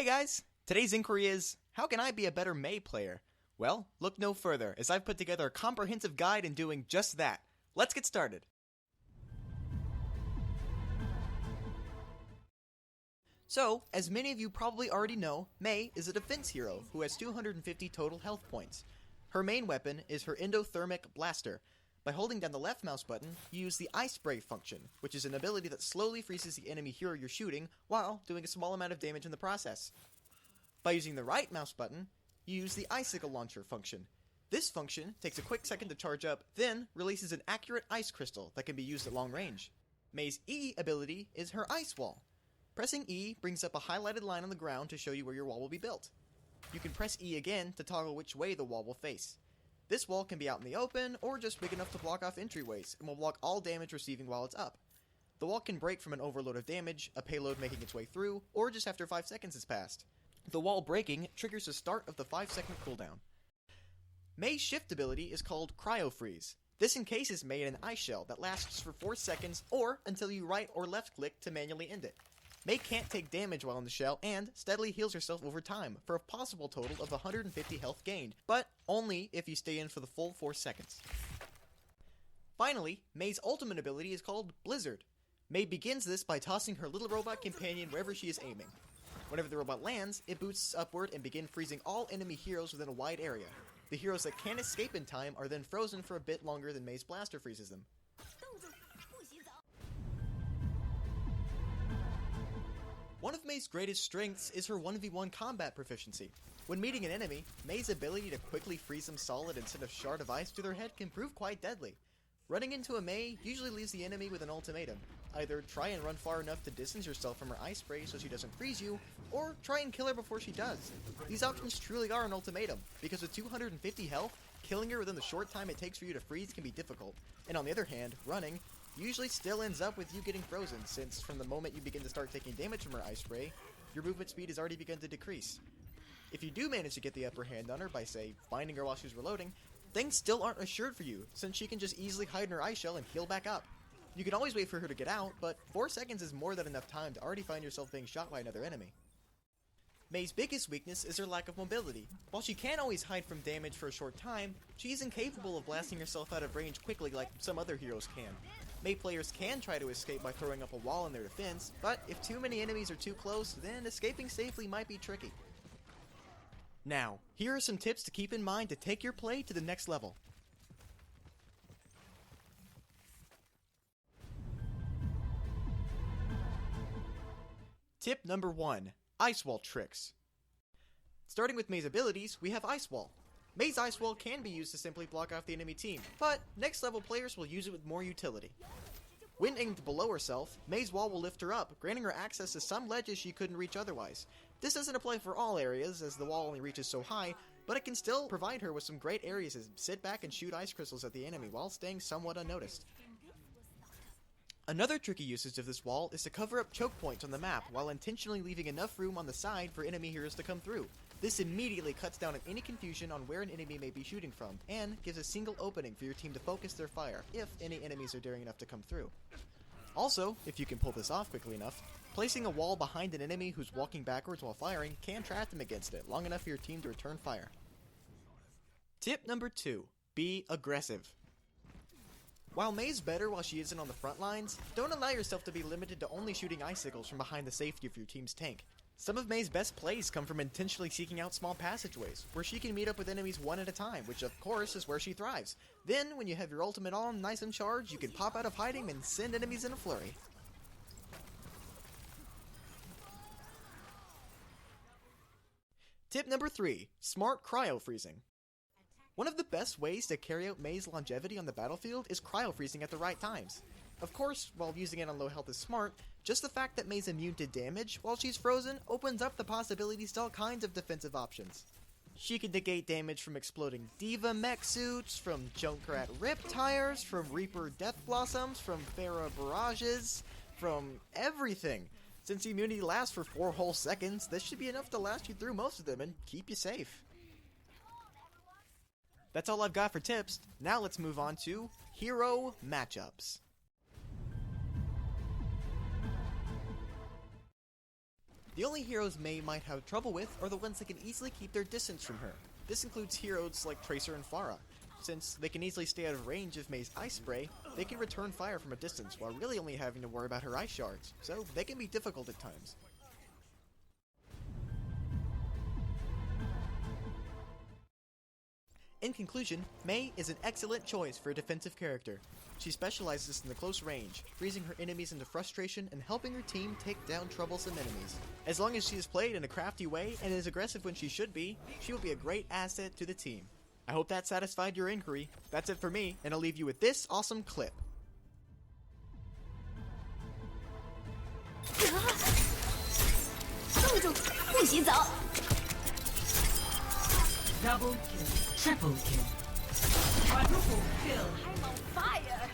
Hey guys! Today's inquiry is, how can I be a better Mei player? Well, look no further, as I've put together a comprehensive guide in doing just that. Let's get started! So, as many of you probably already know, Mei is a defense hero who has 250 total health points. Her main weapon is her endothermic blaster. By holding down the left mouse button, you use the ice spray function, which is an ability that slowly freezes the enemy hero you're shooting while doing a small amount of damage in the process. By using the right mouse button, you use the icicle launcher function. This function takes a quick second to charge up, then releases an accurate ice crystal that can be used at long range. Mei's E ability is her ice wall. Pressing E brings up a highlighted line on the ground to show you where your wall will be built. You can press E again to toggle which way the wall will face. This wall can be out in the open, or just big enough to block off entryways, and will block all damage receiving while it's up. The wall can break from an overload of damage, a payload making its way through, or just after 5 seconds has passed. The wall breaking triggers the start of the 5-second cooldown. Mei's shift ability is called Cryo Freeze. This encases Mei in an ice shell that lasts for 4 seconds, or until you right or left click to manually end it. Mei can't take damage while in the shell, and steadily heals herself over time, for a possible total of 150 health gained, but only if you stay in for the full 4 seconds. Finally, Mei's ultimate ability is called Blizzard. Mei begins this by tossing her little robot companion wherever she is aiming. Whenever the robot lands, it boosts upward and begins freezing all enemy heroes within a wide area. The heroes that can't escape in time are then frozen for a bit longer than Mei's blaster freezes them. One of Mei's greatest strengths is her 1v1 combat proficiency. When meeting an enemy, Mei's ability to quickly freeze them solid and send a shard of ice to their head can prove quite deadly. Running into a Mei usually leaves the enemy with an ultimatum. Either try and run far enough to distance yourself from her ice spray so she doesn't freeze you, or try and kill her before she does. These options truly are an ultimatum, because with 250 health, killing her within the short time it takes for you to freeze can be difficult. And on the other hand, running usually still ends up with you getting frozen, since from the moment you begin to start taking damage from her ice spray, your movement speed has already begun to decrease. If you do manage to get the upper hand on her by, say, finding her while she's reloading, things still aren't assured for you, since she can just easily hide in her ice shell and heal back up. You can always wait for her to get out, but 4 seconds is more than enough time to already find yourself being shot by another enemy. Mei's biggest weakness is her lack of mobility. While she can always hide from damage for a short time, she is incapable of blasting herself out of range quickly like some other heroes can. Mei players can try to escape by throwing up a wall in their defense, but if too many enemies are too close, then escaping safely might be tricky. Now, here are some tips to keep in mind to take your play to the next level. Tip number 1. Ice Wall Tricks. Starting with Mei's abilities, we have Ice Wall. Mei's Ice Wall can be used to simply block off the enemy team, but next level players will use it with more utility. When aimed below herself, Mei's wall will lift her up, granting her access to some ledges she couldn't reach otherwise. This doesn't apply for all areas, as the wall only reaches so high, but it can still provide her with some great areas to sit back and shoot ice crystals at the enemy while staying somewhat unnoticed. Another tricky usage of this wall is to cover up choke points on the map while intentionally leaving enough room on the side for enemy heroes to come through. This immediately cuts down on any confusion on where an enemy may be shooting from, and gives a single opening for your team to focus their fire, if any enemies are daring enough to come through. Also, if you can pull this off quickly enough, placing a wall behind an enemy who's walking backwards while firing can trap them against it, long enough for your team to return fire. Tip number 2. Be aggressive. While Mei's better while she isn't on the front lines, don't allow yourself to be limited to only shooting icicles from behind the safety of your team's tank. Some of Mei's best plays come from intentionally seeking out small passageways, where she can meet up with enemies one at a time, which of course is where she thrives. Then, when you have your ultimate on nice and charged, you can pop out of hiding and send enemies in a flurry. Tip number 3. Smart Cryo Freezing. One of the best ways to carry out Mei's longevity on the battlefield is cryo freezing at the right times. Of course, while using it on low health is smart, just the fact that Mei's immune to damage while she's frozen opens up the possibilities to all kinds of defensive options. She can negate damage from exploding Diva mech suits, from Junkrat rip tires, from Reaper death blossoms, from Pharah barrages, from everything. Since immunity lasts for 4 whole seconds, this should be enough to last you through most of them and keep you safe. That's all I've got for tips. Now let's move on to hero matchups. The only heroes Mei might have trouble with are the ones that can easily keep their distance from her. This includes heroes like Tracer and Pharah. Since they can easily stay out of range of Mei's ice spray, they can return fire from a distance while really only having to worry about her ice shards, so they can be difficult at times. In conclusion, Mei is an excellent choice for a defensive character. She specializes in the close range, freezing her enemies into frustration and helping her team take down troublesome enemies. As long as she is played in a crafty way and is aggressive when she should be, she will be a great asset to the team. I hope that satisfied your inquiry. That's it for me, and I'll leave you with this awesome clip. Double kill, triple kill, quadruple kill. I'm on fire!